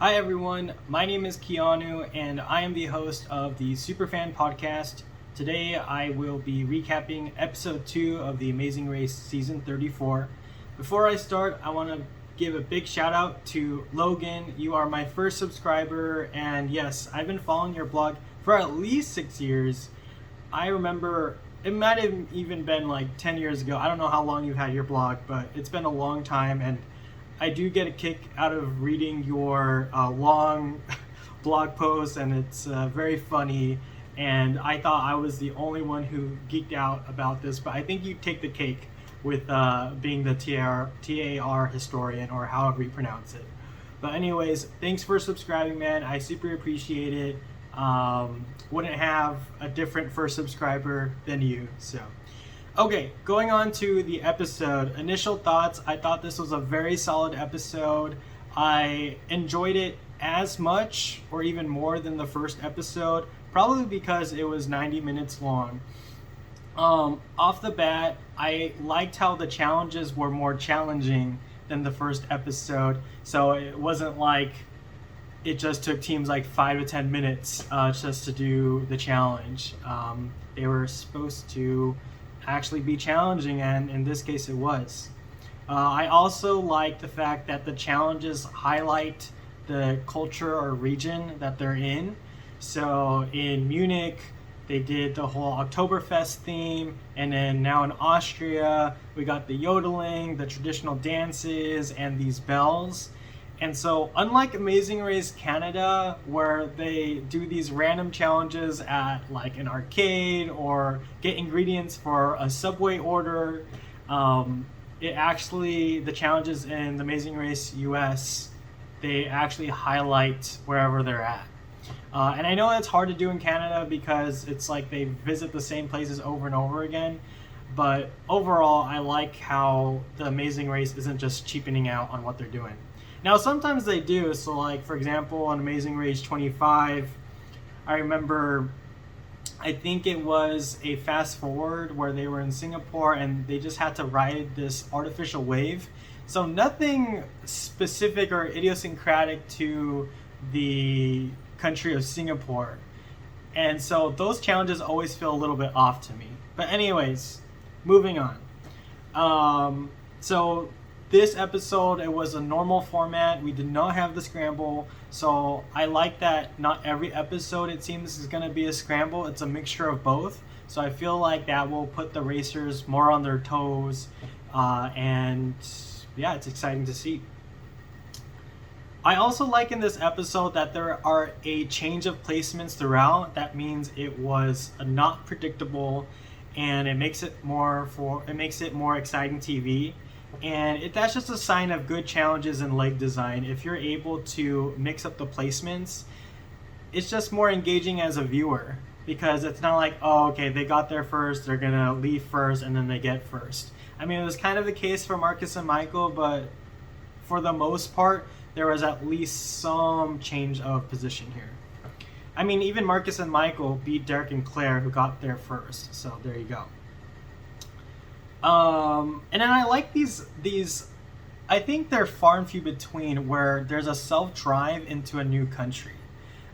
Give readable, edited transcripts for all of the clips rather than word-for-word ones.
Hi everyone, my name is Keanu and I am the host of the Superfan Podcast. Today I will be recapping episode 2 of the Amazing Race season 34. Before I start, I want to give a big shout out to Logan. You are my first subscriber, and yes, I've been following your blog for at least 6 years. I remember it might have even been like 10 years ago. I don't know how long you've had your blog, but it's been a long time, and I do get a kick out of reading your long blog posts, and it's very funny. And I thought I was the only one who geeked out about this, but I think you take the cake with being the TAR historian, or however you pronounce it. But anyways, thanks for subscribing, man. I super appreciate it. Wouldn't have a different first subscriber than you, so. Okay, going on to the episode. Initial thoughts, I thought this was a very solid episode. I enjoyed it as much or even more than the first episode, probably because it was 90 minutes long. Off the bat, I liked how the challenges were more challenging than the first episode. So it wasn't like it just took teams like 5 to 10 minutes just to do the challenge. They were supposed to actually be challenging, and in this case it was. I also like the fact that the challenges highlight the culture or region that they're in. So in Munich, they did the whole Oktoberfest theme, and then now in Austria, we got the yodeling, the traditional dances, and these bells. And so, unlike Amazing Race Canada, where they do these random challenges at like an arcade or get ingredients for a Subway order, the challenges in the Amazing Race US, they actually highlight wherever they're at. And I know that's hard to do in Canada because it's like they visit the same places over and over again. But overall, I like how the Amazing Race isn't just cheapening out on what they're doing. Now, sometimes they do. So, like, for example, on Amazing Race 25, I remember, I think it was a fast forward where they were in Singapore and they just had to ride this artificial wave. So nothing specific or idiosyncratic to the country of Singapore. And so those challenges always feel a little bit off to me. But anyways, moving on. So this episode, it was a normal format. We did not have the scramble. So I like that not every episode, it seems, is going to be a scramble. It's a mixture of both. So I feel like that will put the racers more on their toes. And yeah, it's exciting to see. I also like in this episode that there are a change of placements throughout. That means it was not predictable, and it makes it more exciting TV. And that's just a sign of good challenges in leg design. If you're able to mix up the placements, it's just more engaging as a viewer, because it's not like, oh, okay, they got there first, they're gonna leave first, and then they get first. I mean, it was kind of the case for Marcus and Michael, but for the most part, there was at least some change of position here. I mean, even Marcus and Michael beat Derek and Claire, who got there first. So there you go. And then I like these. I think they're far and few between where there's a self-drive into a new country.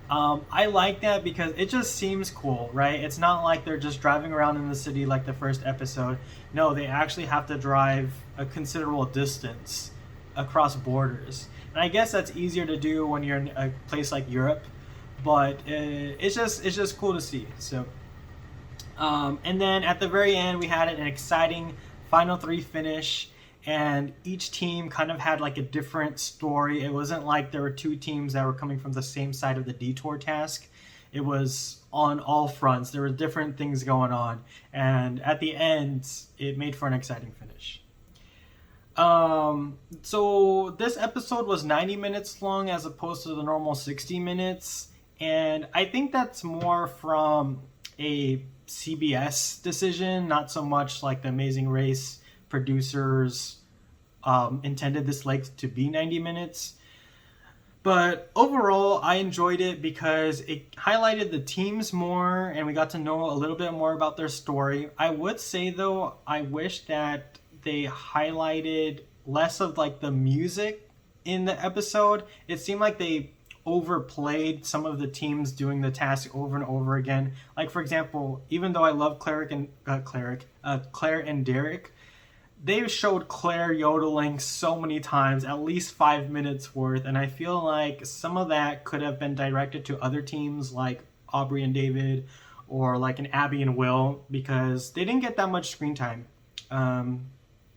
I like that because it just seems cool, right? It's not like they're just driving around in the city like the first episode. No, they actually have to drive a considerable distance across borders. And I guess that's easier to do when you're in a place like Europe, but it's just cool to see. So, and then at the very end, we had an exciting final three finish, and each team kind of had like a different story. It wasn't like there were two teams that were coming from the same side of the detour task. It was on all fronts. There were different things going on, and at the end, it made for an exciting finish. So this episode was 90 minutes long as opposed to the normal 60 minutes. And I think that's more from a CBS decision, not so much like the Amazing Race producers intended this leg to be 90 minutes. But overall, I enjoyed it because it highlighted the teams more and we got to know a little bit more about their story. I would say, though, I wish that they highlighted less of like the music in the episode. It seemed like they overplayed some of the teams doing the task over and over again. Like, for example, even though I love Claire and Derek, they showed Claire yodeling so many times, at least 5 minutes worth, and I feel like some of that could have been directed to other teams like Aubry and David or like an Abby and Will, because they didn't get that much screen time.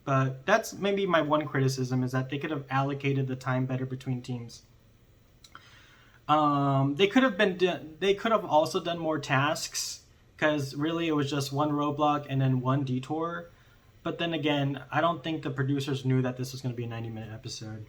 But that's maybe my one criticism, is that they could have allocated the time better between teams. They could have also done more tasks, because really it was just one roadblock and then one detour. But then again, I don't think the producers knew that this was going to be a 90-minute episode.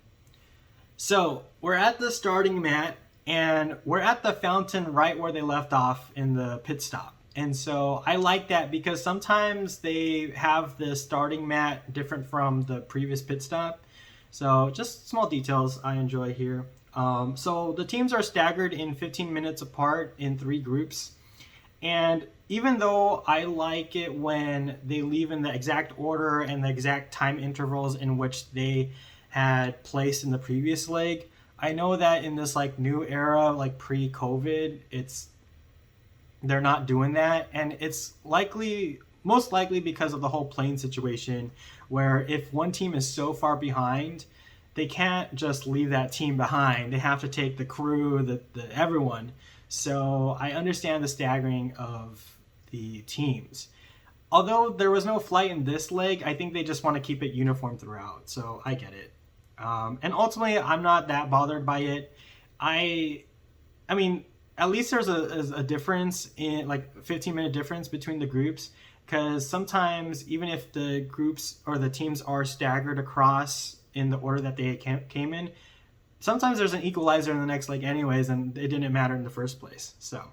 So we're at the starting mat, and we're at the fountain right where they left off in the pit stop. And so I like that, because sometimes they have the starting mat different from the previous pit stop. So just small details I enjoy here. So the teams are staggered in 15 minutes apart in 3 groups. And even though I like it when they leave in the exact order and the exact time intervals in which they had placed in the previous leg, I know that in this like new era, like pre-COVID, they're not doing that, and it's most likely because of the whole plane situation, where if one team is so far behind, they can't just leave that team behind. They have to take the crew, everyone. So I understand the staggering of the teams. Although there was no flight in this leg, I think they just want to keep it uniform throughout. So I get it. And ultimately, I'm not that bothered by it. I mean, at least there's a difference in like 15-minute difference between the groups, because sometimes even if the groups or the teams are staggered across in the order that they came in, sometimes there's an equalizer in the next leg anyways, and it didn't matter in the first place. So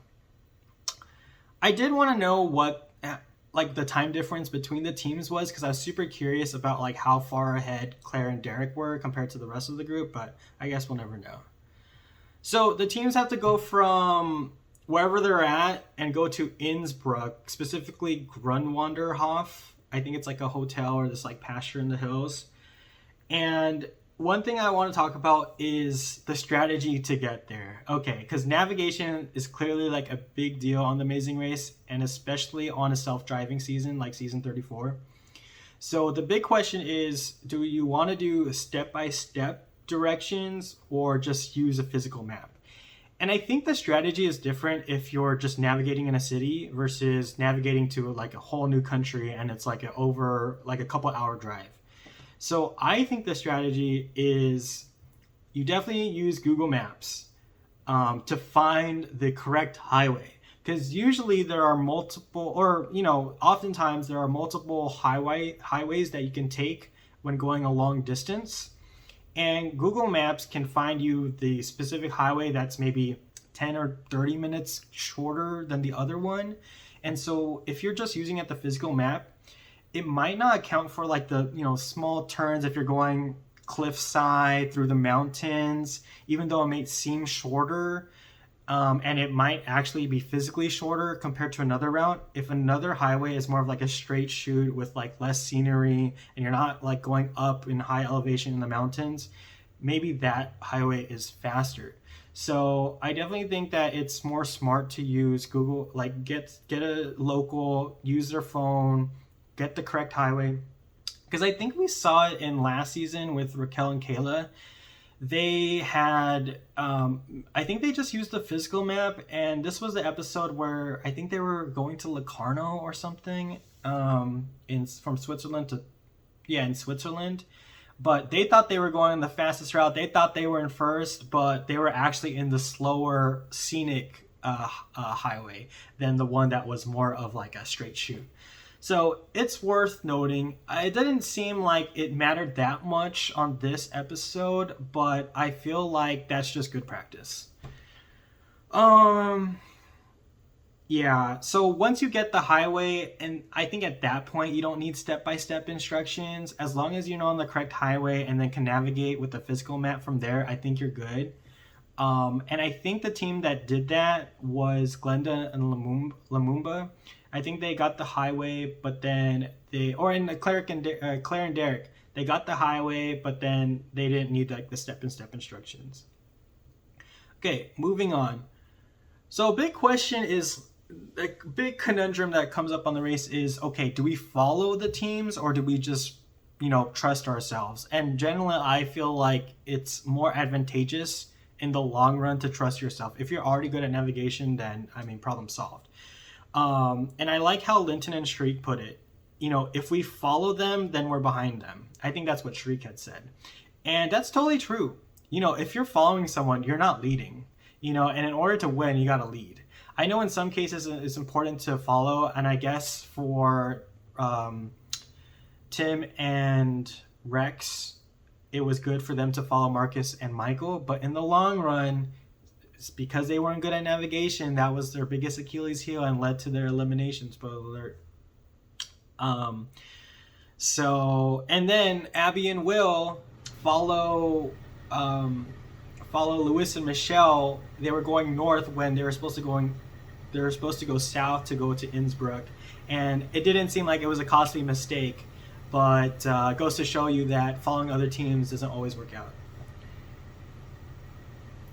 I did want to know what like the time difference between the teams was, because I was super curious about like how far ahead Claire and Derek were compared to the rest of the group, but I guess we'll never know. So the teams have to go from wherever they're at and go to Innsbruck, specifically Grunwanderhof. I think it's like a hotel or this like pasture in the hills. And one thing I want to talk about is the strategy to get there. Okay, because navigation is clearly like a big deal on The Amazing Race, and especially on a self-driving season like season 34. So the big question is, do you want to do step-by-step directions or just use a physical map? And I think the strategy is different if you're just navigating in a city versus navigating to like a whole new country and it's like a couple hour drive. So I think the strategy is you definitely use Google Maps to find the correct highway, because usually there are multiple, or oftentimes there are multiple highways that you can take when going a long distance, and Google Maps can find you the specific highway that's maybe 10 or 30 minutes shorter than the other one. And so if you're just using it the physical map, it might not account for like the small turns if you're going cliffside through the mountains, even though it may seem shorter, and it might actually be physically shorter compared to another route. If another highway is more of like a straight shoot with like less scenery and you're not like going up in high elevation in the mountains, maybe that highway is faster. So I definitely think that it's more smart to use Google, like get a local, use their phone, get the correct highway. Because I think we saw it in last season with Raquel and Kayla. They had, I think they just used the physical map, and this was the episode where I think they were going to Locarno or something, from Switzerland in Switzerland. But they thought they were going the fastest route. They thought they were in first, but they were actually in the slower scenic highway than the one that was more of like a straight shoot. So it's worth noting. It didn't seem like it mattered that much on this episode, but I feel like that's just good practice. Yeah, so once you get the highway, and I think at that point you don't need step-by-step instructions. As long as you know on the correct highway and then can navigate with the physical map from there, I think you're good. And I think the team that did that was Glenda and Lumumba. I think they got the highway, but then Claire and Derek, They got the highway, but then they didn't need like the step-in-step instructions. Okay, moving on. So a big question is, a big conundrum that comes up on the race is, okay, do we follow the teams or do we just, trust ourselves? And generally, I feel like it's more advantageous in the long run to trust yourself. If you're already good at navigation, then, problem solved. And I like how Linton and Shriek put it. If we follow them, then we're behind them. I think that's what Shriek had said. And that's totally true. If you're following someone, you're not leading. And in order to win, you got to lead. I know in some cases it's important to follow, and I guess for Tim and Rex, it was good for them to follow Marcus and Michael, but in the long run, it's because they weren't good at navigation, that was their biggest Achilles heel and led to their elimination, spoiler alert. And then Abby and Will follow Lewis and Michelle. They were going north when they were supposed to go south to go to Innsbruck, and it didn't seem like it was a costly mistake, but it goes to show you that following other teams doesn't always work out.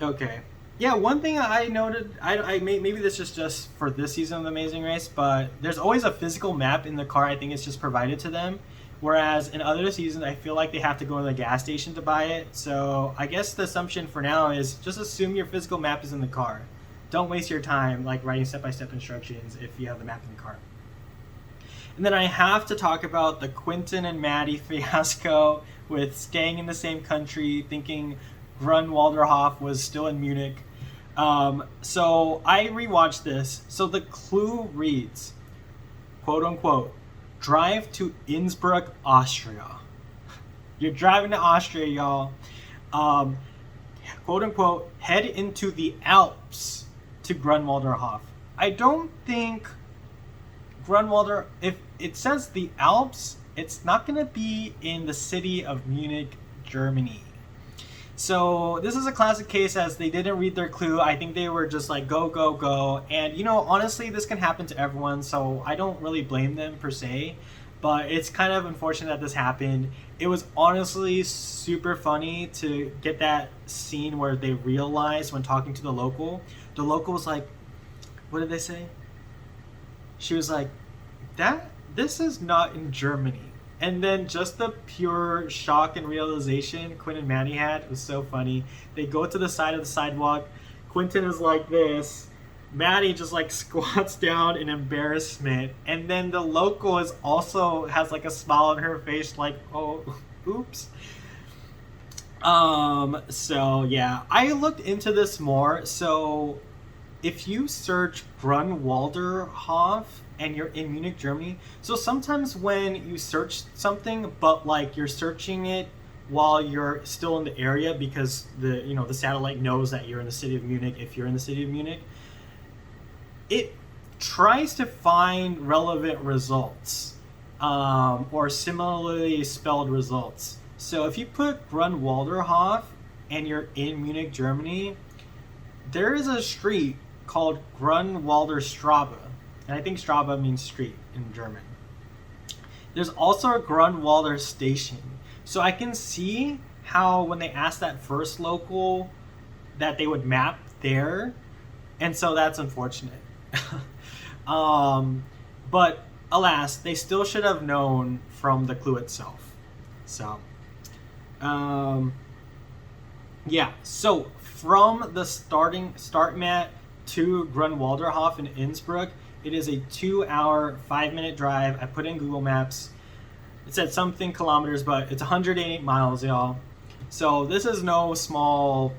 Okay, yeah, one thing I noted, maybe this is just for this season of The Amazing Race, but there's always a physical map in the car. I think it's just provided to them. Whereas in other seasons, I feel like they have to go to the gas station to buy it. So I guess the assumption for now is just assume your physical map is in the car. Don't waste your time like writing step-by-step instructions if you have the map in the car. And then I have to talk about the Quentin and Maddie fiasco with staying in the same country, thinking Grunwalderhof was still in Munich. So I rewatched this. So the clue reads, quote unquote, drive to Innsbruck, Austria. You're driving to Austria, y'all. Quote unquote, head into the Alps to Grunwalderhof. I don't think Grunwalder, if it says the Alps, it's not going to be in the city of Munich, Germany. So this is a classic case as they didn't read their clue. I think they were just like, go, go, go. And, honestly, this can happen to everyone, so I don't really blame them per se. But it's kind of unfortunate that this happened. It was honestly super funny to get that scene where they realized when talking to the local. The local was like, what did they say? She was like, this is not in Germany. And then just the pure shock and realization Quinn and Maddie had was so funny. They go to the side of the sidewalk. Quentin is like this. Maddie just like squats down in embarrassment. And then the local has like a smile on her face like, oh, oops. So yeah, I looked into this more. So if you search Grunwalderhof and you're in Munich, Germany, so sometimes when you search something, but like you're searching it while you're still in the area because the satellite knows that you're in the city of Munich. If you're in the city of Munich, it tries to find relevant results or similarly spelled results. So if you put Grunwalderhof and you're in Munich, Germany, there is a street called Grunwalderstraße. And I think Straße means street in German. There's also a Grunwalder station. So I can see how when they asked that first local that they would map there. And so that's unfortunate. But alas, they still should have known from the clue itself. So, yeah. So from the start mat to Grunwalderhof in Innsbruck, it is a 2-hour, 5-minute drive. I put in Google Maps. It said something kilometers, but it's 108 miles, y'all. So this is no small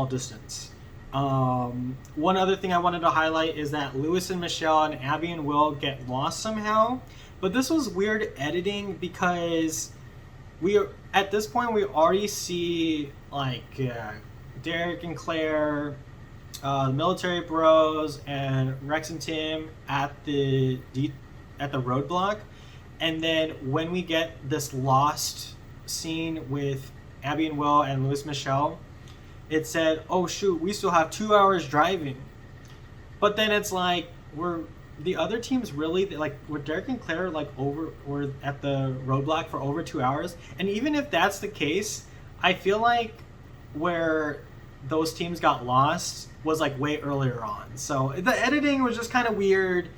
distance. One other thing I wanted to highlight is that Lewis and Michelle and Abby and Will get lost somehow. But this was weird editing because at this point we already see like Derek and Claire, military bros, and Rex and Tim at the roadblock, and then when we get this lost scene with Abby and Will and Lewis and Michelle, it said, oh shoot, we still have 2 hours driving. But then it's like we're the other teams really, like, were Derek and Claire like were at the roadblock for over 2 hours? And even if that's the case, I feel like where those teams got lost was like way earlier on. So the editing was just kind of weird,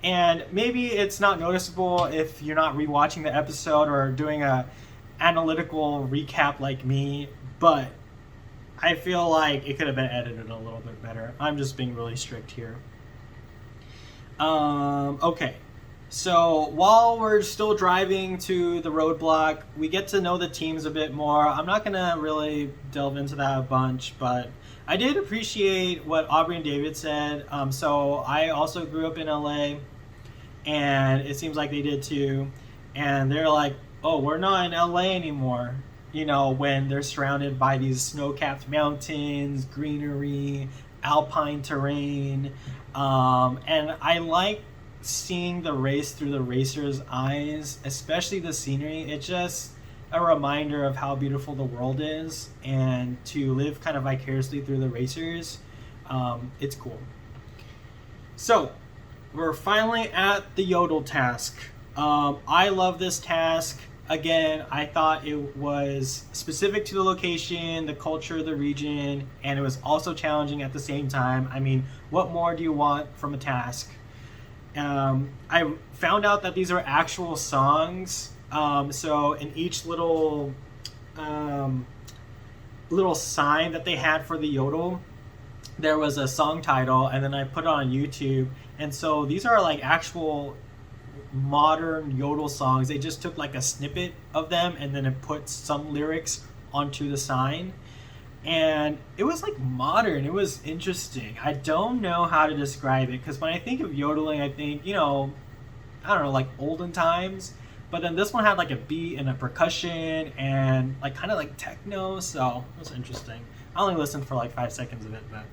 and maybe it's not noticeable if you're not rewatching the episode or doing a analytical recap like me, but I feel like it could have been edited a little bit better. I'm just being really strict here. Okay, so while we're still driving to the roadblock, we get to know the teams a bit more. I'm not gonna really delve into that a bunch, but I did appreciate what Aubry and David said. So I also grew up in LA, and it seems like they did too. And they're like, oh, we're not in LA anymore. You know, when they're surrounded by these snow-capped mountains, greenery, alpine terrain. And I like seeing the race through the racer's eyes, especially the scenery. It's just a reminder of how beautiful the world is, and to live kind of vicariously through the racers. It's cool. So we're finally at the yodel task. I love this task. Again, I thought it was specific to the location, the culture, the region, and it was also challenging at the same time. I mean, what more do you want from a task? I found out that these are actual songs. So in each little sign that they had for the yodel, there was a song title, and then I put it on YouTube. And so these are like actual modern yodel songs. They just took like a snippet of them and then it put some lyrics onto the sign, and it was like modern. It was interesting. I don't know how to describe it, because when I think of yodeling, I think, you know, I don't know, like olden times, but then this one had like a beat and a percussion and like kind of like techno, so it was interesting. I only listened for like 5 seconds of it, but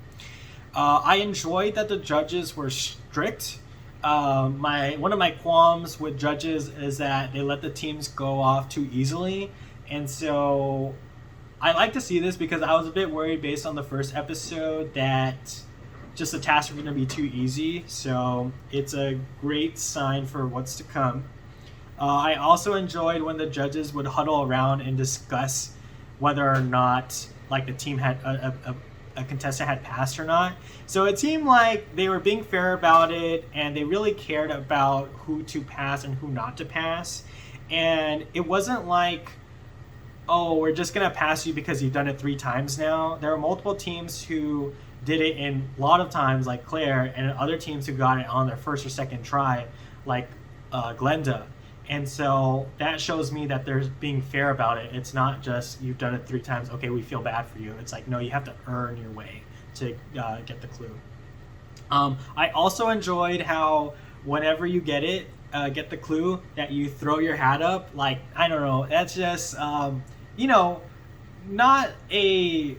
I enjoyed that the judges were strict. One of my qualms with judges is that they let the teams go off too easily, and so I like to see this because I was a bit worried based on the first episode that just the tasks are going to be too easy. So it's a great sign for what's to come. I also enjoyed when the judges would huddle around and discuss whether or not like the team had a contestant had passed or not. So it seemed like they were being fair about it, and they really cared about who to pass and who not to pass. And it wasn't like, oh, we're just gonna pass you because you've done it 3 times now. There were multiple teams who did it in a lot of times, like Claire, and other teams who got it on their first or second try, like Glenda. And so that shows me that they're being fair about it. It's not just you've done it 3 times, okay, we feel bad for you. It's like, no, you have to earn your way to get the clue. I also enjoyed how whenever you get the clue, that you throw your hat up. Like, I don't know, that's just, you know, not a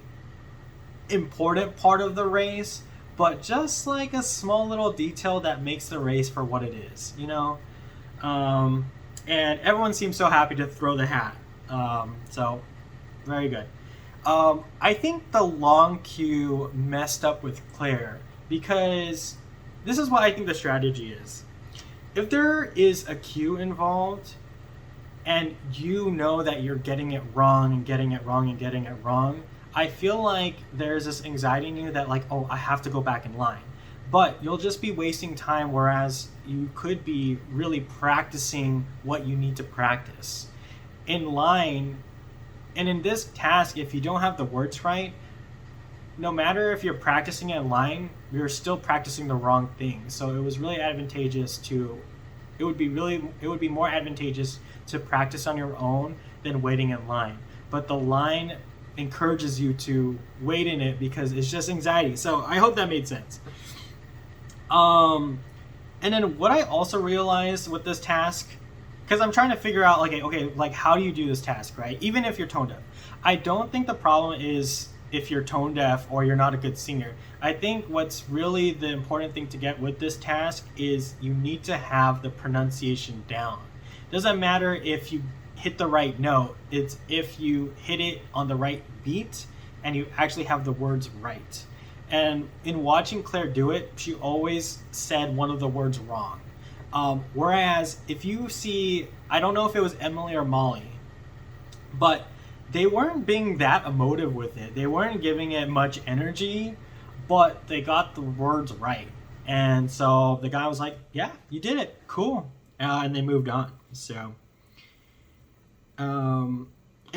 important part of the race, but just like a small little detail that makes the race for what it is, you know? And everyone seems so happy to throw the hat. So, very good. I think the long queue messed up with Claire, because this is what I think the strategy is. If there is a queue involved, and you know that you're getting it wrong and getting it wrong and getting it wrong, I feel like there's this anxiety in you that like, oh, I have to go back in line. But you'll just be wasting time, whereas you could be really practicing what you need to practice. In line, and in this task, if you don't have the words right, no matter if you're practicing in line, you're still practicing the wrong thing. So it was really advantageous it would be more advantageous to practice on your own than waiting in line. But the line encourages you to wait in it because it's just anxiety. So I hope that made sense. And then what I also realized with this task, because I'm trying to figure out, like, okay, like how do you do this task, right? Even if you're tone deaf. I don't think the problem is if you're tone deaf or you're not a good singer. I think what's really the important thing to get with this task is you need to have the pronunciation down. Doesn't matter if you hit the right note, it's if you hit it on the right beat and you actually have the words right. And in watching Claire do it, she always said one of the words wrong. Whereas if you see, I don't know if it was Emily or Molly, but they weren't being that emotive with it. They weren't giving it much energy, but they got the words right. And so the guy was like, yeah, you did it. Cool. And they moved on. So, and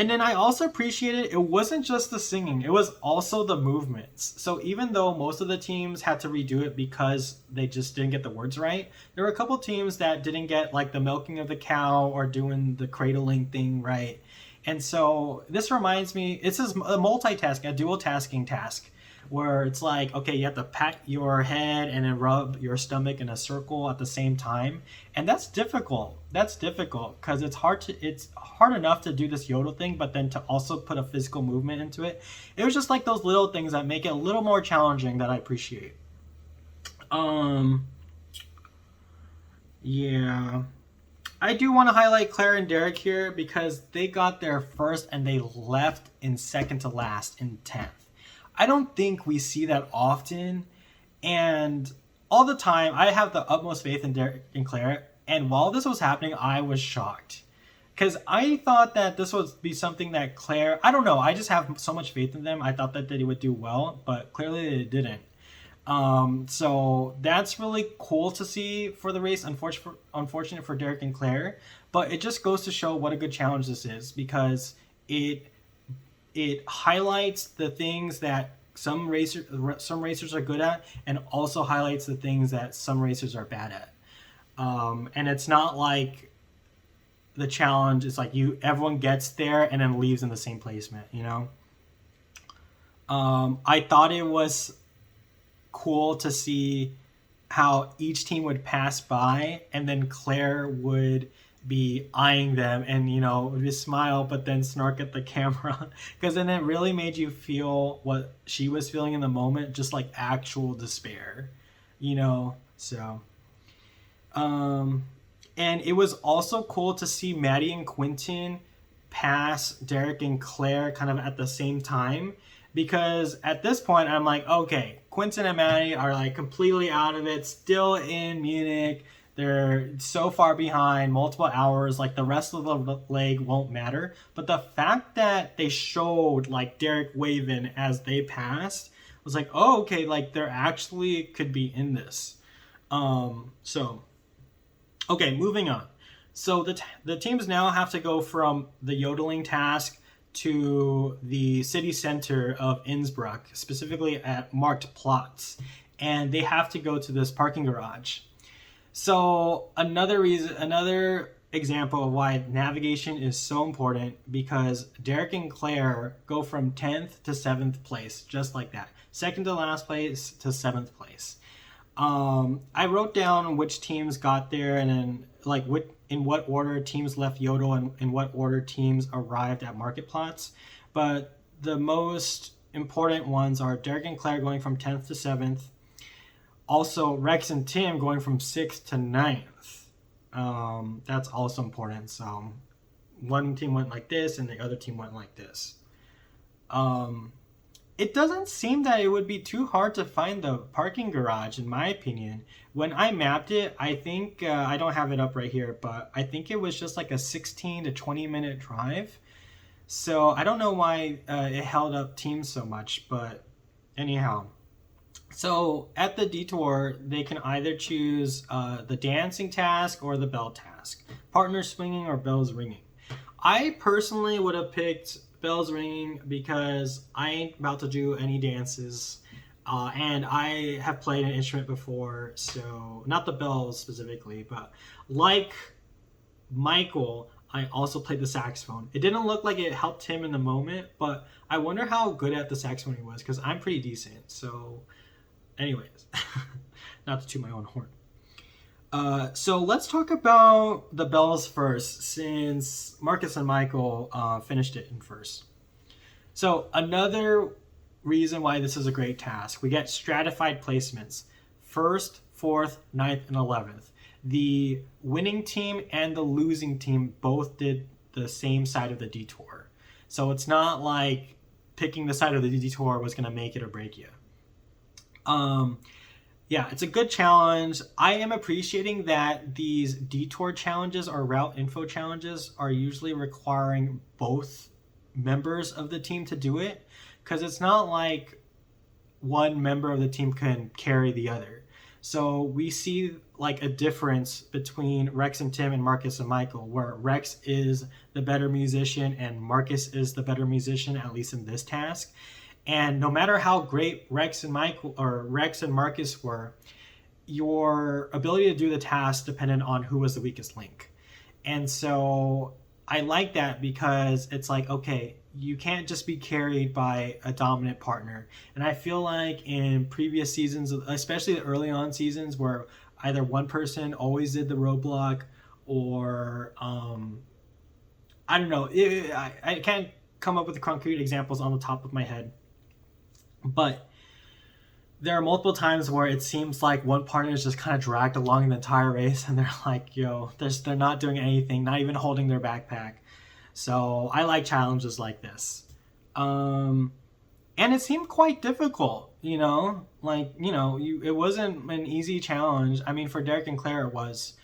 then I also appreciated it wasn't just the singing, it was also the movements. So even though most of the teams had to redo it because they just didn't get the words right, there were a couple teams that didn't get like the milking of the cow or doing the cradling thing right. And so this reminds me, it's a multitasking, a dual tasking task, where it's like, okay, you have to pat your head and then rub your stomach in a circle at the same time. And that's difficult. That's difficult because it's hard enough to do this yodel thing, but then to also put a physical movement into it. It was just like those little things that make it a little more challenging that I appreciate. Yeah. I do want to highlight Claire and Derek here because they got there first and they left in second to last in 10th. I don't think we see that often, and all the time I have the utmost faith in Derek and Claire, and while this was happening I was shocked because I thought that this would be something that Claire, I don't know, I just have so much faith in them. I thought that they would do well, but clearly they didn't. So that's really cool to see for the race. Unfortunate for Derek and Claire, but it just goes to show what a good challenge this is because it highlights the things that some racers are good at, and also highlights the things that some racers are bad at. And it's not like the challenge is like everyone gets there and then leaves in the same placement, you know. I thought it was cool to see how each team would pass by and then Claire would be eyeing them and, you know, just smile but then snark at the camera because then it really made you feel what she was feeling in the moment, just like actual despair, you know. So and it was also cool to see Maddie and Quentin pass Derek and Claire kind of at the same time, because at this point I'm like, okay, Quentin and Maddie are like completely out of it, still in Munich. They're so far behind, multiple hours, like the rest of the leg won't matter. But the fact that they showed like Derek waving as they passed was like, oh, okay, like they're actually could be in this. So, okay, moving on. So the teams now have to go from the yodeling task to the city center of Innsbruck, specifically at marked plots. And they have to go to this parking garage. So another example of why navigation is so important, because Derek and Claire go from 10th to 7th place, just like that. Second to last place to 7th place. I wrote down which teams got there and then like in what order teams left Yodel and in what order teams arrived at market plots. But the most important ones are Derek and Claire going from 10th to 7th. Also, Rex and Tim going from 6th to 9th. That's also important. So one team went like this and the other team went like this. It doesn't seem that it would be too hard to find the parking garage, in my opinion. When I mapped it, I think, I don't have it up right here, but I think it was just like a 16 to 20 minute drive. So I don't know why it held up teams so much, but anyhow. So at the detour, they can either choose the dancing task or the bell task. Partners swinging or bells ringing. I personally would have picked bells ringing because I ain't about to do any dances. And I have played an instrument before, so not the bells specifically, but like Michael, I also played the saxophone. It didn't look like it helped him in the moment, but I wonder how good at the saxophone he was, because I'm pretty decent. So anyways, not to toot my own horn. So let's talk about the bells first, since Marcus and Michael finished it in first. So another reason why this is a great task, we get stratified placements. 1st, 4th, 9th, and 11th. The winning team and the losing team both did the same side of the detour. So it's not like picking the side of the detour was going to make it or break you. Yeah, it's a good challenge. I am appreciating that these detour challenges or route info challenges are usually requiring both members of the team to do it, because it's not like one member of the team can carry the other. So we see like a difference between Rex and Tim and Marcus and Michael, where Rex is the better musician and Marcus is the better musician, at least in this task. And no matter how great Rex and Marcus were, your ability to do the task depended on who was the weakest link. And so I like that, because it's like, okay, you can't just be carried by a dominant partner. And I feel like in previous seasons, especially the early on seasons, where either one person always did the roadblock, or I don't know, I can't come up with concrete examples on the top of my head, but there are multiple times where it seems like one partner is just kind of dragged along the entire race, and they're like, they're not doing anything, not even holding their backpack. So I like challenges like this. And it seemed quite difficult, it wasn't an easy challenge. I mean, for Derek and Claire it was,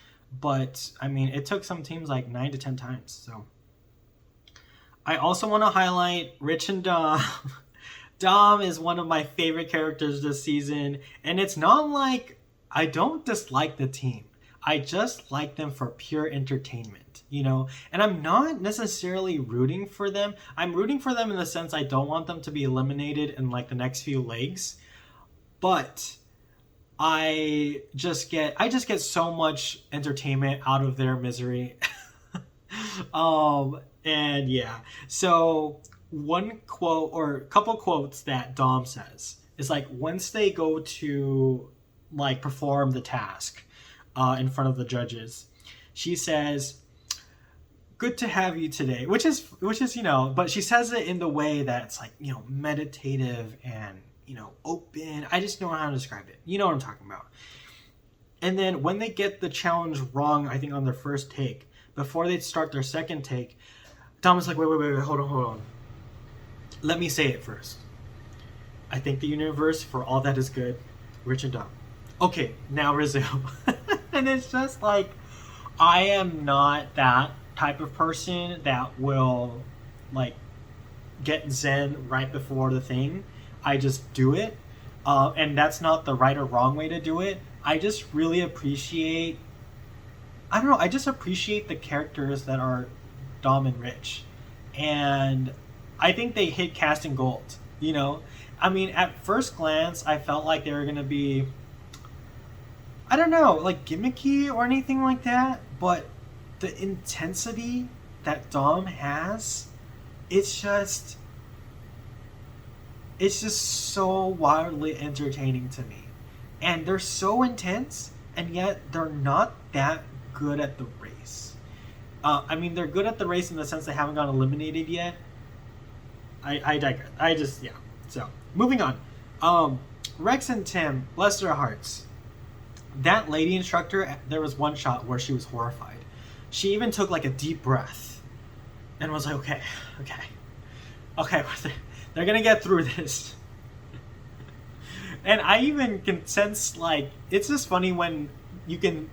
but I mean, it took some teams like 9 to 10 times. So I also want to highlight Rich and Dom. Dom is one of my favorite characters this season, and it's not like I don't dislike the team. I just like them for pure entertainment, and I'm not necessarily rooting for them. I'm rooting for them in the sense I don't want them to be eliminated in like the next few legs, but I just get so much entertainment out of their misery. And yeah, so one quote or a couple quotes that Dom says is like, once they go to like perform the task in front of the judges, she says, "Good to have you today," which is but she says it in the way that it's like, meditative and open. I just don't know how to describe it. You know what I'm talking about. And then when they get the challenge wrong, I think on their first take, before they start their second take, Dom is like, wait, hold on. Let me say it first. I thank the universe for all that is good. Rich and Dom. Okay, now resume. And it's just like, I am not that type of person that will like get zen right before the thing. I just do it. And that's not the right or wrong way to do it. I just really appreciate, I just appreciate the characters that are Dom and Rich. And I think they hit casting gold, I mean, at first glance, I felt like they were going to be, I don't know, like gimmicky or anything like that. But the intensity that Dom has, it's just so wildly entertaining to me. And they're so intense, and yet they're not that good at the race. I mean, they're good at the race in the sense they haven't gotten eliminated yet. I digress. So, moving on. Rex and Tim, bless their hearts. That lady instructor, there was one shot where she was horrified. She even took like a deep breath and was like, okay, they're gonna get through this. And I even can sense, like, it's just funny when you can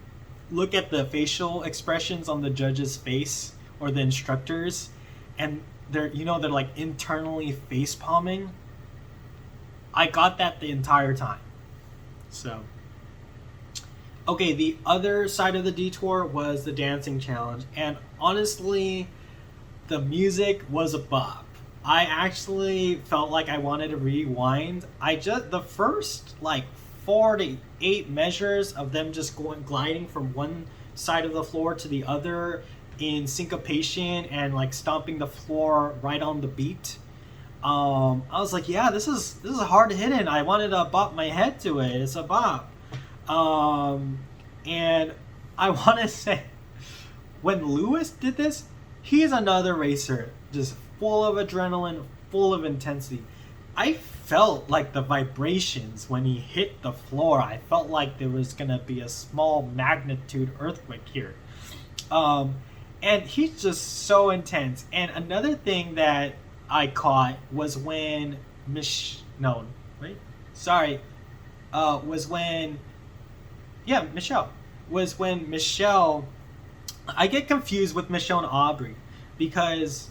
look at the facial expressions on the judge's face or the instructors, and they're like internally face palming. I got that the entire time. So, okay, the other side of the detour was the dancing challenge, and honestly, the music was a bop. I actually felt like I wanted to rewind. The first like 4 to 8 measures of them just gliding from one side of the floor to the other in syncopation and like stomping the floor right on the beat. I was like, yeah, this is hard hitting. I wanted to bop my head to it. It's a bop. And I want to say, when Lewis did this, he's another racer, just full of adrenaline, full of intensity. I felt like the vibrations when he hit the floor. I felt like there was going to be a small magnitude earthquake here. And he's just so intense. And another thing that I caught was when was when, yeah, Michelle. Was when Michelle, I get confused with Michelle and Aubry because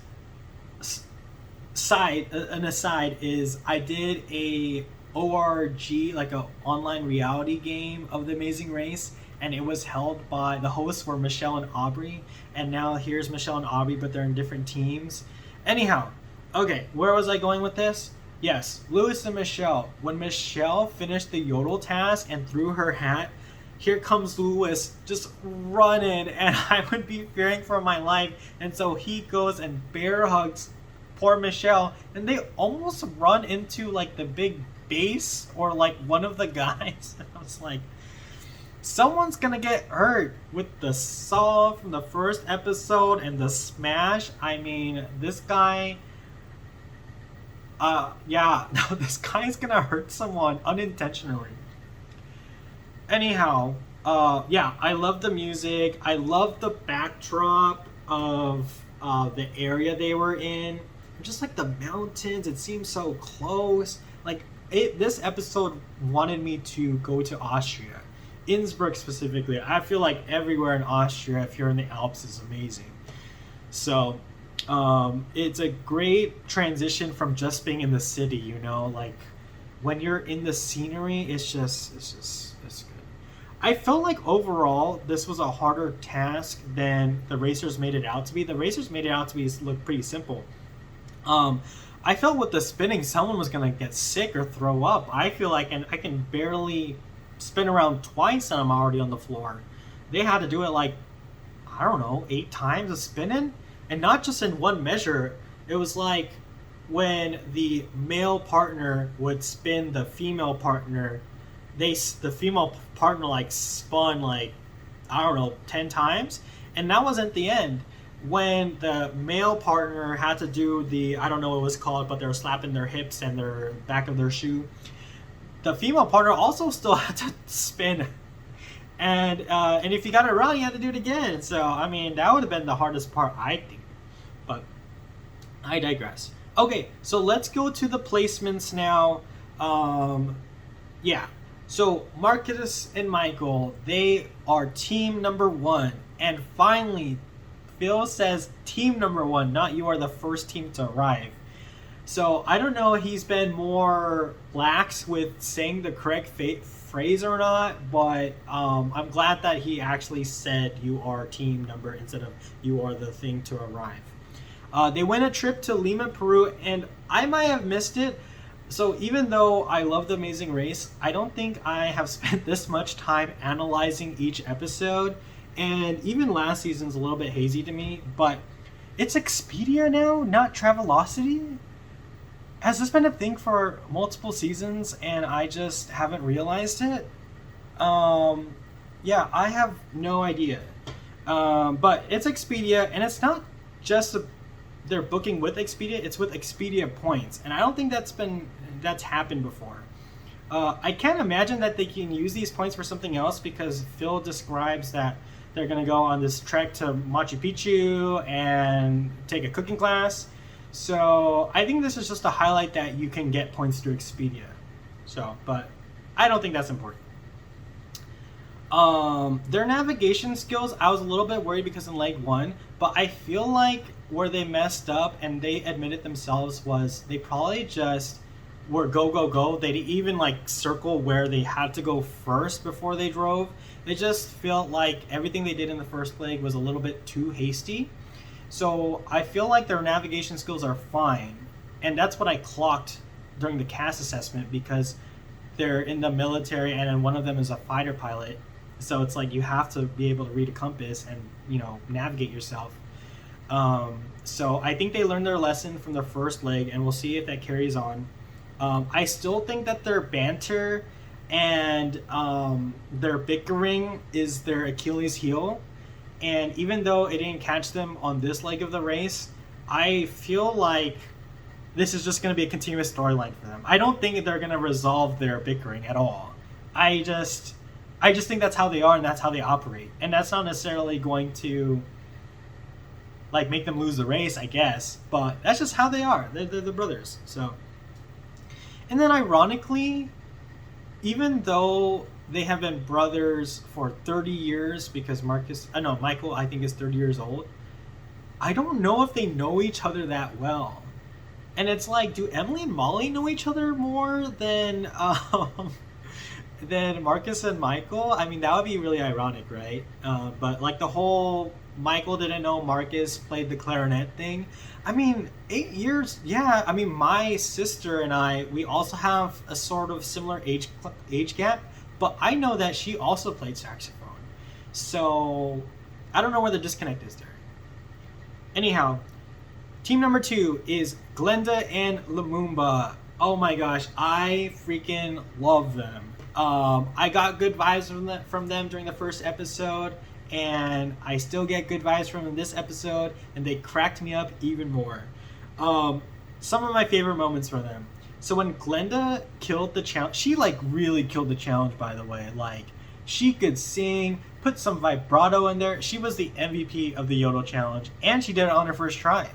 an aside is I did a ORG, like a online reality game of The Amazing Race, and it was held by, the hosts were Michelle and Aubry, and now here's Michelle and Aubry, but they're in different teams. Anyhow, okay, where was I going with this? Yes, Lewis and Michelle. When Michelle finished the yodel task and threw her hat, here comes Lewis just running, and I would be fearing for my life, and so he goes and bear hugs poor Michelle, and they almost run into like the big base or like one of the guys. And I was like, someone's gonna get hurt with the saw from the first episode and the smash. I mean, this guy, this guy's gonna hurt someone unintentionally. Anyhow, I love the music. I love the backdrop of the area they were in. Just like the mountains, it seems so close. Like this episode wanted me to go to Austria, Innsbruck specifically. I feel like everywhere in Austria, if you're in the Alps, is amazing. So it's a great transition from just being in the city. You know, like when you're in the scenery, it's good. I felt like overall this was a harder task than the racers made it out to be. The racers made it out to be look pretty simple. I felt with the spinning, someone was gonna get sick or throw up. I feel like, and I can barely spin around twice and I'm already on the floor. They had to do it like, I don't know, 8 times of spinning, and not just in one measure. It was like when the male partner would spin the female partner, the female partner like spun like, I don't know, 10 times, and that wasn't the end. When the male partner had to do the, I don't know what it was called, but they were slapping their hips and their back of their shoe, the female partner also still had to spin, and if you got it wrong, you had to do it again. So I mean, that would have been the hardest part, I think, but I digress. Okay, so let's go to the placements now. So Marcus and Michael, they are team number 1, and finally Phil says team number 1, not you are the first team to arrive. So I don't know if he's been more lax with saying the correct phrase or not, but I'm glad that he actually said you are team number instead of you are the thing to arrive. They went a trip to Lima, Peru, and I might have missed it. So even though I love The Amazing Race, I don't think I have spent this much time analyzing each episode. And even last season's a little bit hazy to me, but it's Expedia now, not Travelocity. Has this been a thing for multiple seasons and I just haven't realized it? I have no idea. But it's Expedia, and it's not just they're booking with Expedia, it's with Expedia points. And I don't think that's happened before. I can't imagine that they can use these points for something else, because Phil describes that they're going to go on this trek to Machu Picchu and take a cooking class. So I think this is just to highlight that you can get points through Expedia. So, but I don't think that's important. Their navigation skills, I was a little bit worried because in leg 1, but I feel like where they messed up, and they admitted themselves, was they probably just were go. They didn't even like circle where they had to go first before they drove. It just felt like everything they did in the first leg was a little bit too hasty. So I feel like their navigation skills are fine. And that's what I clocked during the CAS assessment, because they're in the military and then one of them is a fighter pilot. So it's like you have to be able to read a compass and, navigate yourself. So I think they learned their lesson from the first leg, and we'll see if that carries on. I still think that their banter and their bickering is their Achilles heel. And even though it didn't catch them on this leg of the race, I feel like this is just going to be a continuous storyline for them. I don't think they're going to resolve their bickering at all. I just think that's how they are and that's how they operate. And that's not necessarily going to make them lose the race, I guess. But that's just how they are. They're the brothers. So, and then ironically, even though they have been brothers for 30 years, because Michael, I think, is 30 years old, I don't know if they know each other that well. And it's like, do Emily and Molly know each other more than Marcus and Michael? I mean, that would be really ironic, right? But like the whole Michael didn't know Marcus played the clarinet thing. I mean, 8 years, yeah. I mean, my sister and I, we also have a sort of similar age gap, but I know that she also played saxophone. So I don't know where the disconnect is there. Anyhow, team number 2 is Glenda and Lumumba. Oh my gosh, I freaking love them. I got good vibes from them during the first episode, and I still get good vibes from them this episode, and they cracked me up even more. Some of my favorite moments from them. So when Glenda killed the challenge, she like really killed the challenge, by the way. Like, she could sing, put some vibrato in there. She was the MVP of the Yodel challenge, and she did it on her first try.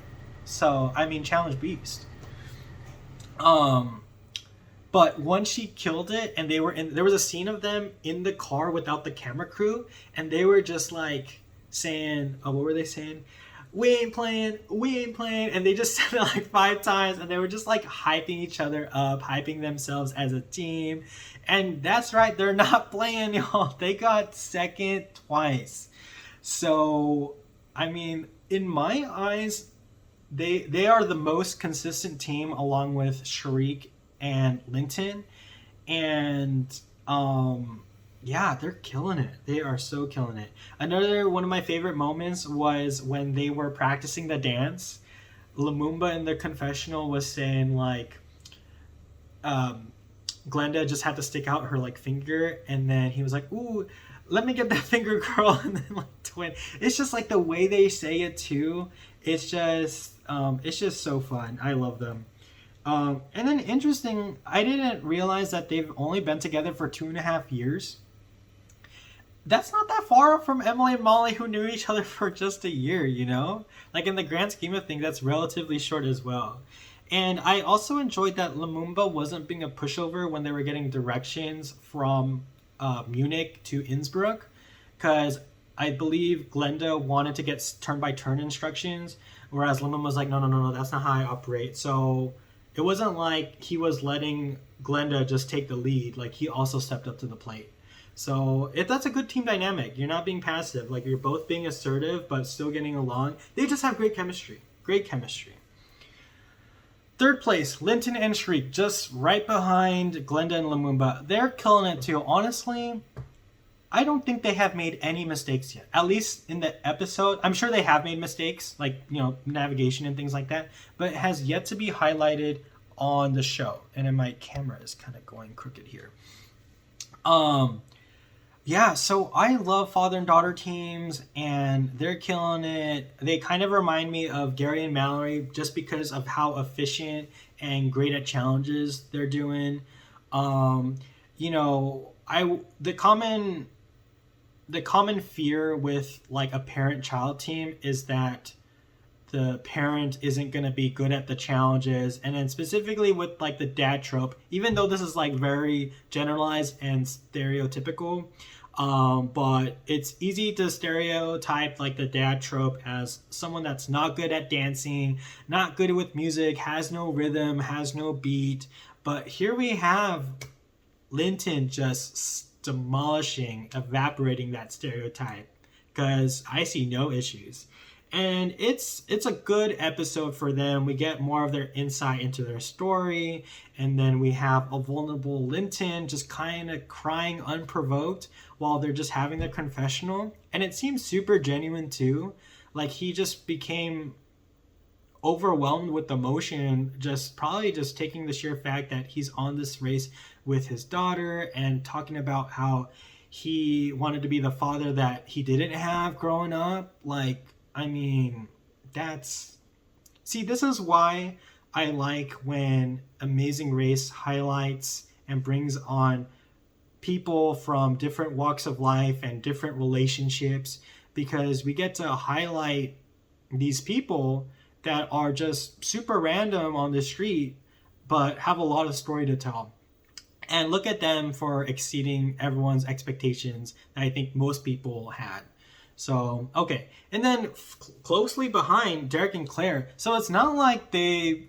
So, I mean, challenge beast. But once she killed it, and there was a scene of them in the car without the camera crew, and they were just like saying, what were they saying? We ain't playing, and they just said it like 5 times, and they were just like hyping each other up, hyping themselves as a team. And that's right, they're not playing, y'all. They got second twice. So, I mean, in my eyes, they are the most consistent team, along with Sharik and Linton. And yeah, they're killing it. They are so killing it. Another one of my favorite moments was when they were practicing the dance. Lumumba in the confessional was saying like, Glenda just had to stick out her like finger, and then he was like, "Ooh, let me get that finger, girl," and then like twin. It's just like the way they say it too. It's just so fun. I love them. And then interesting, I didn't realize that they've only been together for 2.5 years. That's not that far from Emily and Molly, who knew each other for just a year, you know? Like, in the grand scheme of things, that's relatively short as well. And I also enjoyed that Lumumba wasn't being a pushover when they were getting directions from Munich to Innsbruck, because I believe Glenda wanted to get turn-by-turn instructions, whereas Lumumba was like, no, that's not how I operate. So it wasn't like he was letting Glenda just take the lead. Like, he also stepped up to the plate. So that's a good team dynamic. You're not being passive. Like, you're both being assertive, but still getting along. They just have great chemistry. Great chemistry. Third place, Linton and Shriek, just right behind Glenda and Lumumba. They're killing it too. Honestly, I don't think they have made any mistakes yet. At least in the episode. I'm sure they have made mistakes, like, you know, navigation and things like that. But it has yet to be highlighted on the show. And then my camera is kind of going crooked here. Yeah, so I love father and daughter teams, and they're killing it. They kind of remind me of Gary and Mallory just because of how efficient and great at challenges they're doing. You know, the common fear with like a parent-child team is that the parent isn't going to be good at the challenges, and then specifically with like the dad trope, even though this is like very generalized and stereotypical. But it's easy to stereotype like the dad trope as someone that's not good at dancing, not good with music, has no rhythm, has no beat. But here we have Linton just demolishing, evaporating that stereotype, because I see no issues. And it's a good episode for them. We get more of their insight into their story, and then we have a vulnerable Linton just kind of crying unprovoked while they're just having their confessional. And it seems super genuine too. Like, he just became overwhelmed with emotion, probably just taking the sheer fact that he's on this race with his daughter, and talking about how he wanted to be the father that he didn't have growing up. Like, I mean, this is why I like when Amazing Race highlights and brings on people from different walks of life and different relationships, because we get to highlight these people that are just super random on the street, but have a lot of story to tell. And look at them for exceeding everyone's expectations that I think most people had. So, okay. And then closely behind, Derek and Claire. So it's not like they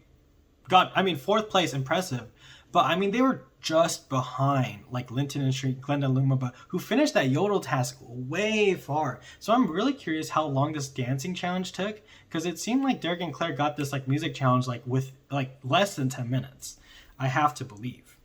got, fourth place, impressive. But, they were just behind, like Linton and Street, Glenda Lumumba, who finished that yodel task way far. So I'm really curious how long this dancing challenge took, because it seemed like Derek and Claire got this like music challenge like with like less than 10 minutes. I have to believe.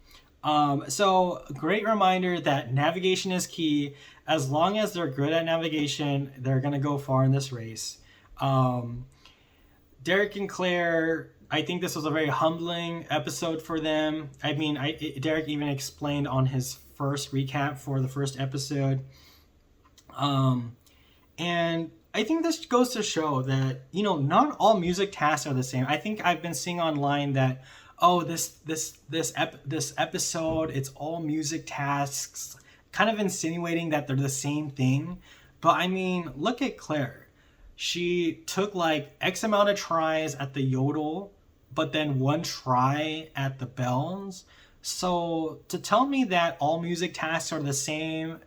So great reminder that navigation is key. As long as they're good at navigation, they're going to go far in this race. Derek and Claire, I think this was a very humbling episode for them. Derek even explained on his first recap for the first episode. And I think this goes to show that, not all music tasks are the same. I think I've been seeing online that, this episode, it's all music tasks, kind of insinuating that they're the same thing. But look at Claire. She took like X amount of tries at the yodel, but then one try at the bells. So to tell me that all music tasks are the same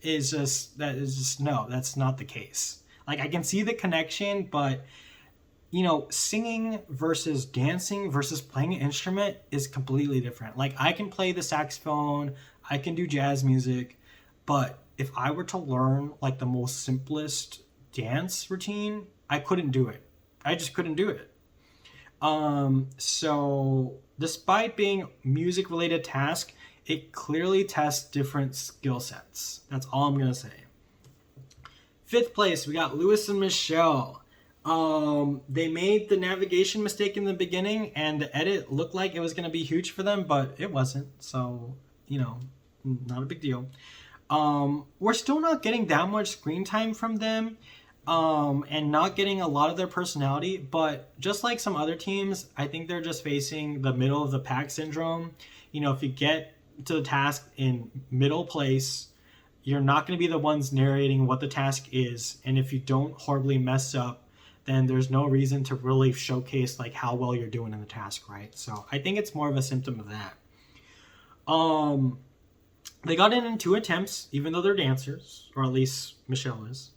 is just no, that's not the case. Like I can see the connection, but singing versus dancing versus playing an instrument is completely different. Like I can play the saxophone, I can do jazz music, but if I were to learn like the most simplest dance routine, I couldn't do it. I just couldn't do it. So despite being music related task, it clearly tests different skill sets. That's all I'm going to say. Fifth place, we got Lewis and Michelle. They made the navigation mistake in the beginning and the edit looked like it was going to be huge for them, but it wasn't. So, not a big deal. We're still not getting that much screen time from them. And not getting a lot of their personality, but just like some other teams, I think they're just facing the middle of the pack syndrome. If you get to the task in middle place, you're not going to be the ones narrating what the task is. And if you don't horribly mess up, then there's no reason to really showcase like how well you're doing in the task, right? So I think it's more of a symptom of that. They got in 2 attempts, even though they're dancers, or at least Michelle is.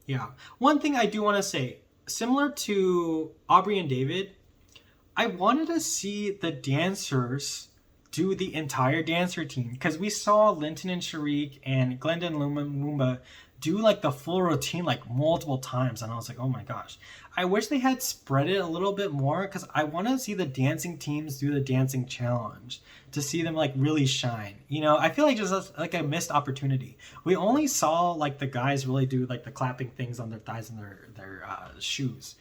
Yeah. One thing I do want to say, similar to Aubry and David, I wanted to see the dancers do the entire dance routine, because we saw Linton and Sharik and Glenda and Lumumba do like the full routine like multiple times, and I was like, oh my gosh, I wish they had spread it a little bit more, because I want to see the dancing teams do the dancing challenge to see them like really shine. I feel like just like a missed opportunity. We only saw like the guys really do like the clapping things on their thighs and their shoes,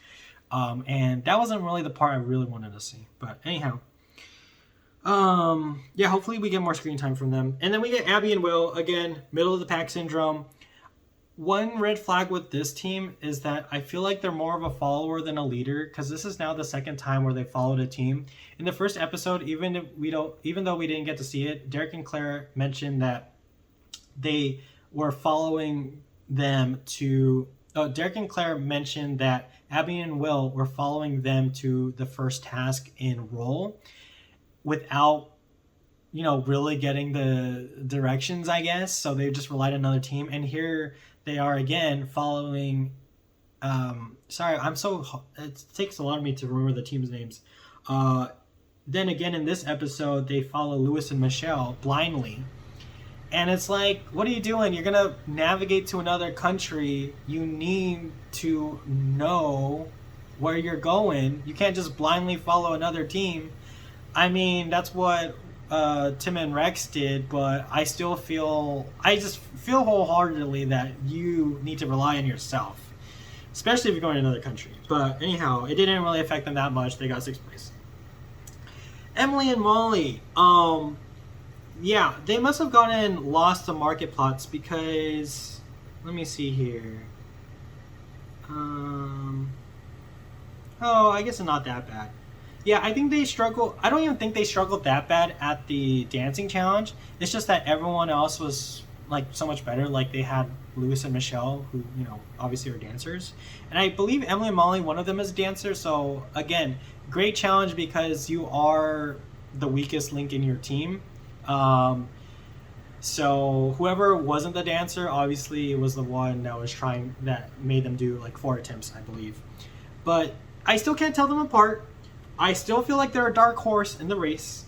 and that wasn't really the part I really wanted to see. But anyhow, yeah, hopefully we get more screen time from them. And then we get Abby and Will, again, middle of the pack syndrome. One red flag with this team is that I feel like they're more of a follower than a leader, because this is now the second time where they followed a team. In the first episode, even though we didn't get to see it, Derek and Claire mentioned that they were following them to. Derek and Claire mentioned that Abby and Will were following them to the first task in role, without really getting the directions, I guess. So they just relied on another team. And here they are again following. It takes a lot of me to remember the team's names. Then again, in this episode, they follow Lewis and Michelle blindly. And it's like, what are you doing? You're going to navigate to another country. You need to know where you're going. You can't just blindly follow another team. That's what Tim and Rex did, but I just feel wholeheartedly that you need to rely on yourself, especially if you're going to another country. But anyhow, it didn't really affect them that much. They got 6th place. Emily and Molly, yeah, they must have gotten lost to market plots, because let me see here. I guess it's not that bad. Yeah, I think they struggle. I don't even think they struggled that bad at the dancing challenge. It's just that everyone else was like so much better. Like they had Lewis and Michelle, who obviously are dancers, and I believe Emily and Molly, one of them is a dancer. So again, great challenge, because you are the weakest link in your team. So whoever wasn't the dancer, obviously it was the one that made them do like 4 attempts, I believe. But I still can't tell them apart. I still feel like they're a dark horse in the race.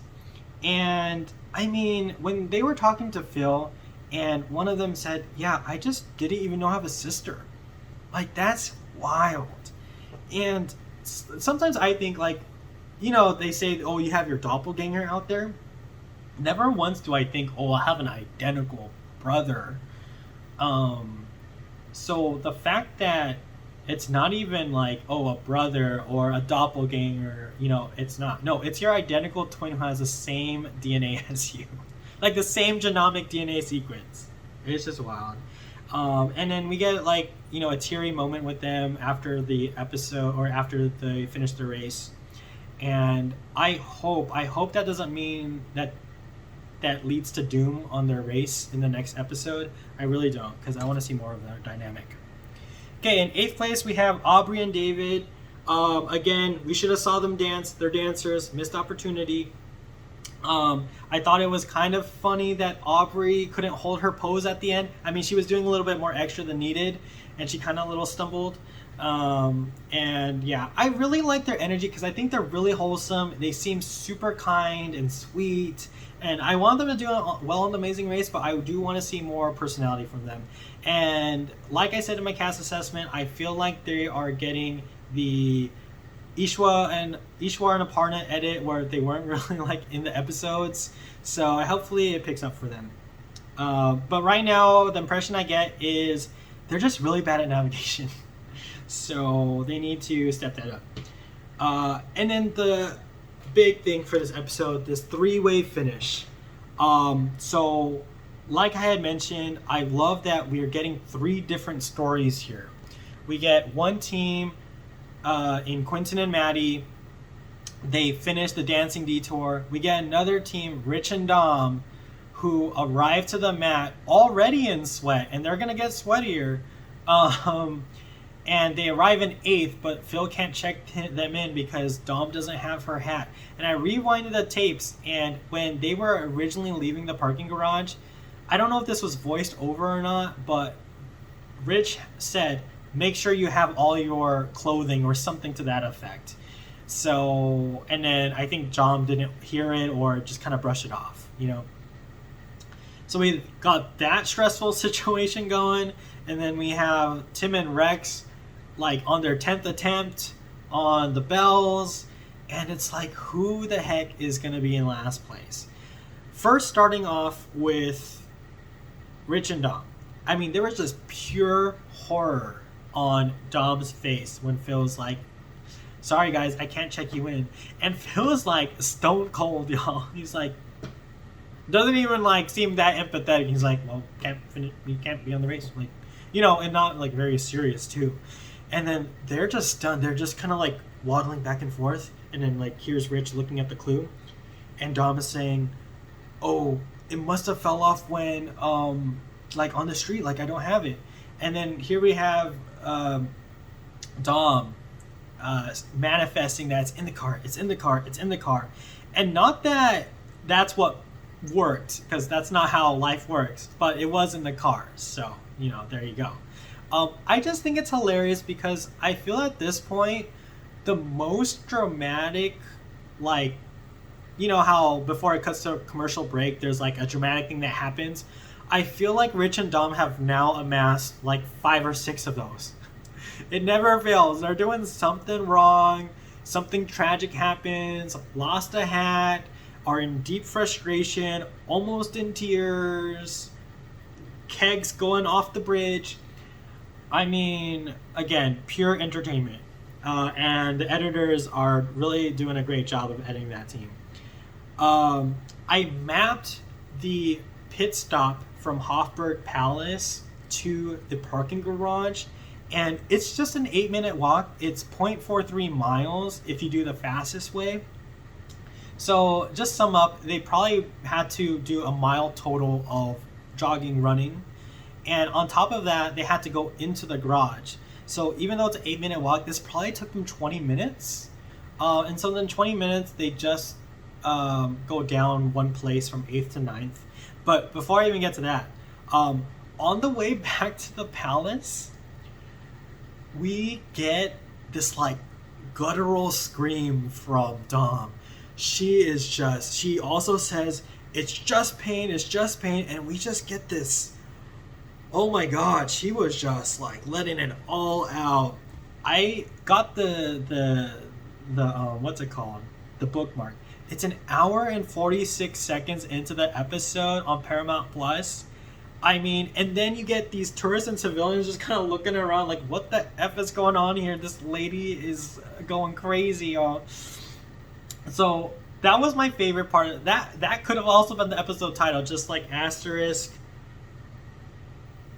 And I mean, when they were talking to Phil and one of them said, yeah, I just didn't even know I have a sister. Like, that's wild. And sometimes I think, like, you know, they say, oh, you have your doppelganger out there. Never once do I think, oh, I have an identical brother. So the fact that it's not even like, oh, a brother or a doppelganger, you know, it's not. No, it's your identical twin who has the same DNA as you. Like the same genomic DNA sequence. It's just wild. And then we get like, you know, a teary moment with them after the episode or after they finish the race. And I hope that doesn't mean that leads to doom on their race in the next episode. I really don't, because I want to see more of their dynamic. Okay, in 8th place we have Aubry and David. Again, we should have saw them dance. They're dancers. Missed opportunity. I thought it was kind of funny that Aubry couldn't hold her pose at the end. I mean, she was doing a little bit more extra than needed, and she kind of a little stumbled. And yeah, I really like their energy because I think they're really wholesome. They seem super kind and sweet, and I want them to do well in the Amazing Race, but I do want to see more personality from them. And like I said in my cast assessment, I feel like they are getting the Ishwa and Aparna edit where they weren't really like in the episodes, so hopefully it picks up for them. But right now the impression I get is they're just really bad at navigation. So they need to step that up. And then the big thing for this episode, this 3-way finish. So like I had mentioned, I love that we are getting 3 different stories here. We get one team in Quentin and Maddie. They finish the dancing detour. We get another team, Rich and Dom, who arrive to the mat already in sweat, and they're going to get sweatier. And they arrive in 8th, but Phil can't check them in because Dom doesn't have her hat. And I rewinded the tapes, and when they were originally leaving the parking garage, I don't know if this was voiced over or not, but Rich said, make sure you have all your clothing or something to that effect. So, and then I think Dom didn't hear it or just kind of brushed it off, you know. So we got that stressful situation going, and then we have Tim and Rex like on their 10th attempt on the bells, and it's like, who the heck is going to be in last place? First, starting off with Rich and Dom. I mean, there was just pure horror on Dom's face when Phil's like, sorry guys, I can't check you in. And Phil's like stone cold, y'all. He's like, doesn't even like seem that empathetic. He's like, well, you can't be on the race, like, you know, and not like very serious too. And then they're just stunned. They're just kind of like waddling back and forth. And then like here's Rich looking at the clue, and Dom is saying, oh, it must have fell off when like on the street, like I don't have it. And then here we have Dom manifesting that it's in the car. And not that that's what worked, because that's not how life works, but it was in the car. So, you know, there you go. I just think it's hilarious because I feel at this point, the most dramatic, like, you know how before it cuts to a commercial break, there's like a dramatic thing that happens. I feel like Rich and Dom have now amassed like 5 or 6 of those. It never fails. They're doing something wrong. Something tragic happens. Lost a hat. Are in deep frustration. Almost in tears. Kegs going off the bridge. I mean, again, pure entertainment. And the editors are really doing a great job of editing that team. I mapped the pit stop from Hofburg Palace to the parking garage, and it's just an 8-minute walk. It's 0.43 miles if you do the fastest way. So just sum up, they probably had to do a mile total of jogging, running, and on top of that, they had to go into the garage. So even though it's an 8-minute walk, this probably took them 20 minutes. And so then 20 minutes, they just go down one place from 8th to 9th. But before I even get to that, on the way back to the palace, we get this like guttural scream from Dom. She also says, it's just pain, and we just get this, oh my god, she was just like letting it all out. I got the what's it called? The bookmark. It's an hour and 46 seconds into the episode on Paramount Plus. I mean, and then you get these tourists and civilians just kind of looking around like, what the F is going on here? This lady is going crazy, y'all. So that was my favorite part of that. That could have also been the episode title, just like asterisk.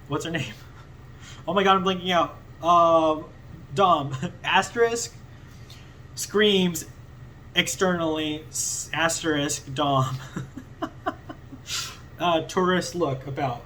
What's her name? Oh my god, I'm blinking out. Dom. Asterisk screams externally, asterisk Dom. Tourist look about.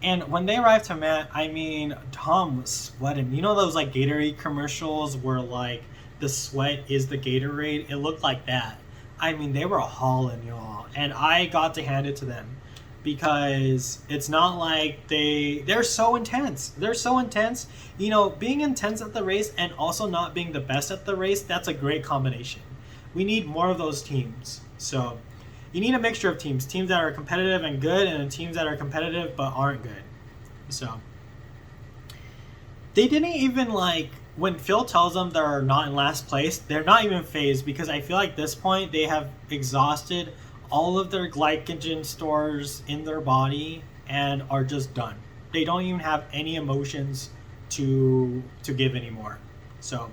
And when they arrived to Matt, I mean, Dom was sweating. You know those like Gatorade commercials where like the sweat is the Gatorade? It looked like that. I mean, they were hauling, y'all. And I got to hand it to them because it's not like they're so intense. They're so intense. You know, being intense at the race and also not being the best at the race, that's a great combination. We need more of those teams. So you need a mixture of teams that are competitive and good, and teams that are competitive but aren't good. So they didn't even like, when Phil tells them they're not in last place, they're not even phased, because I feel like at this point they have exhausted all of their glycogen stores in their body and are just done. They don't even have any emotions to give anymore. So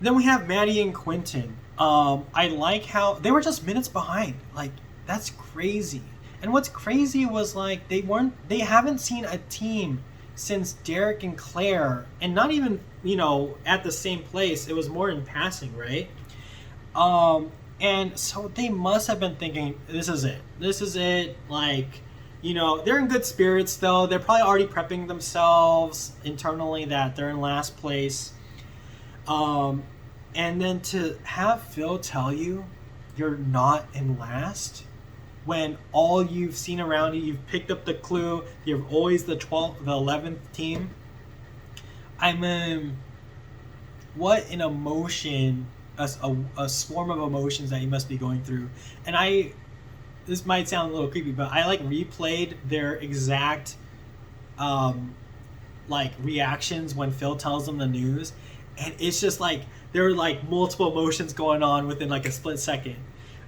then we have Maddie and Quentin. I like how they were just minutes behind. Like, that's crazy. And what's crazy was like they haven't seen a team since Derek and Claire, and not even, you know, at the same place. It was more in passing, right? And so they must have been thinking, this is it. Like, you know, they're in good spirits though. They're probably already prepping themselves internally that they're in last place. And then to have Phil tell you you're not in last when all you've seen around you, you've picked up the clue, you're always the 11th team. I mean, what an emotion, a swarm of emotions that you must be going through. And this might sound a little creepy, but I like replayed their exact like reactions when Phil tells them the news, and it's just like there are like multiple emotions going on within like a split second.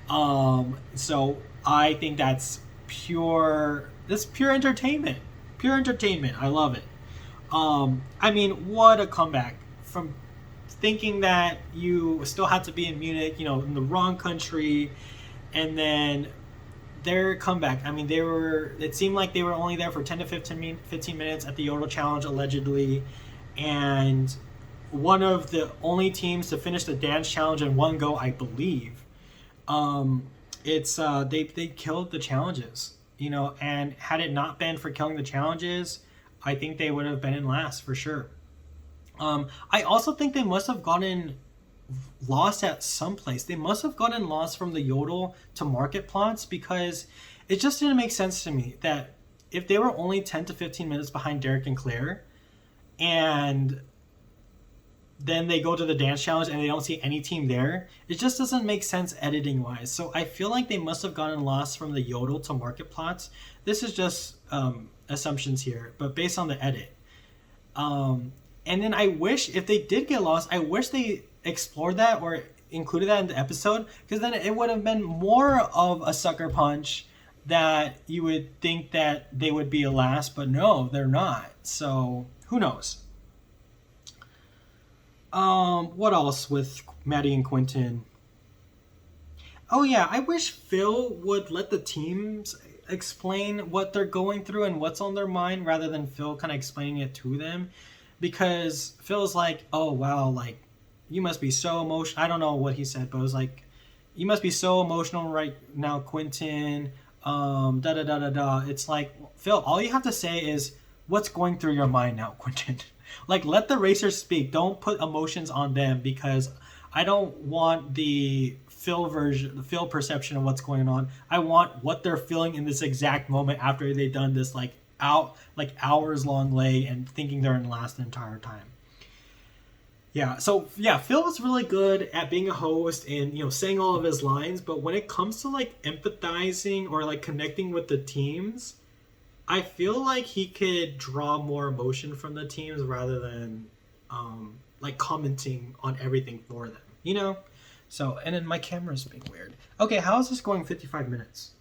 So I think that's pure entertainment. Pure entertainment. I love it. I mean, what a comeback from thinking that you still had to be in Munich, you know, in the wrong country, and then their comeback. I mean, it seemed like they were only there for 10 to 15 minutes at the Yodel Challenge, allegedly, and one of the only teams to finish the dance challenge in one go, I believe. They killed the challenges, you know, and had it not been for killing the challenges, I think they would have been in last for sure. I also think they must have gotten lost at some place. They must have gotten lost from the Yodel to market plots, because it just didn't make sense to me that if they were only 10 to 15 minutes behind Derek and Claire, and then they go to the dance challenge and they don't see any team there, it just doesn't make sense editing wise. So I feel like they must have gotten lost from the Yodel to market plots. This is just assumptions here, but based on the edit. And then I wish, if they did get lost, I wish they explored that or included that in the episode, because then it would have been more of a sucker punch that you would think that they would be last, but no, they're not. So who knows? What else with Maddie and Quentin? Oh yeah, I wish Phil would let the teams explain what they're going through and what's on their mind, rather than Phil kind of explaining it to them. Because Phil's like, oh wow, like, you must be so emotional. I don't know what he said, but it was like, you must be so emotional right now, Quentin. It's like, Phil, all you have to say is, what's going through your mind now, Quentin? Like, let the racers speak. Don't put emotions on them, because I don't want the the Phil perception of what's going on. I want what they're feeling in this exact moment after they've done this hours long leg and thinking they're in last the entire time. Yeah, so yeah, Phil was really good at being a host and saying all of his lines, but when it comes to like empathizing or like connecting with the teams, I feel like he could draw more emotion from the teams rather than like commenting on everything for them, So, and then my camera's being weird. Okay, how is this going 55 minutes?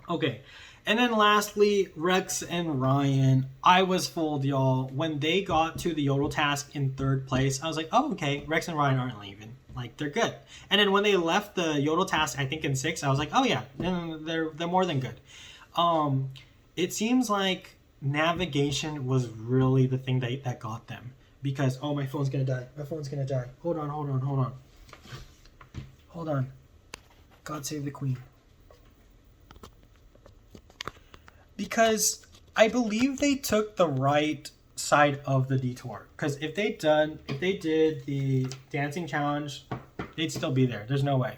Okay. And then lastly, Rex and Ryan. I was fooled, y'all. When they got to the yodel task in third place, I was like, oh, okay, Rex and Ryan aren't leaving. Like, they're good. And then when they left the yodel task, I think in 6, I was like, oh yeah, they're more than good. It seems like navigation was really the thing that got them. Because, oh, my phone's going to die. Hold on. God save the queen. Because I believe they took the right side of the detour. Because if they did the dancing challenge, they'd still be there. There's no way.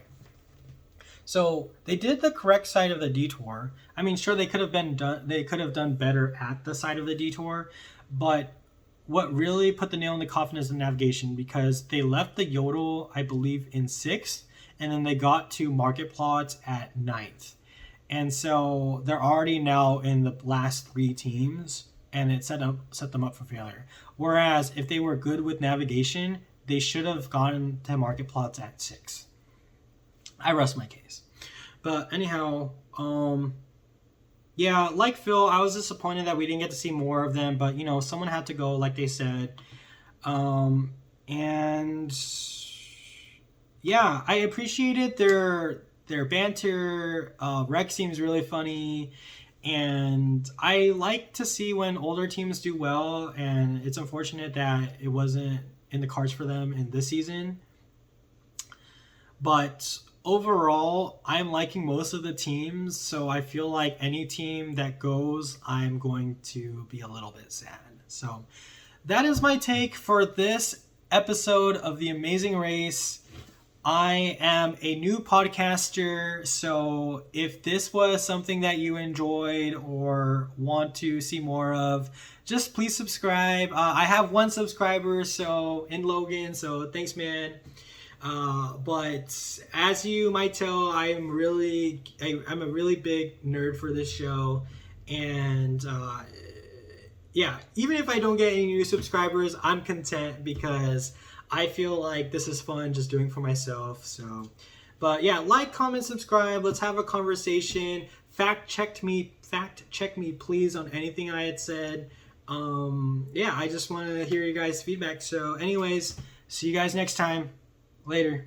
So they did the correct side of the detour. I mean, sure, they could have done better at the side of the detour, but what really put the nail in the coffin is the navigation, because they left the yodel, I believe, in 6th, and then they got to market plots at 9th. And so they're already now in the last 3 teams, and it set them up for failure. Whereas if they were good with navigation, they should have gone to market plots at 6. I rest my case. But anyhow, yeah, like Phil, I was disappointed that we didn't get to see more of them. But someone had to go, like they said, and yeah, I appreciated their banter. Rex seems really funny, and I like to see when older teams do well, and it's unfortunate that it wasn't in the cards for them in this season. But overall, I'm liking most of the teams, so I feel like any team that goes, I'm going to be a little bit sad. So that is my take for this episode of The Amazing Race. I am a new podcaster, so if this was something that you enjoyed or want to see more of, just please subscribe. I have 1 subscriber in Logan, so thanks, man. But as you might tell, I'm a really big nerd for this show, and yeah, even if I don't get any new subscribers, I'm content because I feel like this is fun just doing for myself. So, but yeah, like, comment, subscribe. Let's have a conversation. Fact check me, please, on anything I had said. Yeah, I just want to hear you guys' feedback. So anyways, see you guys next time. Later.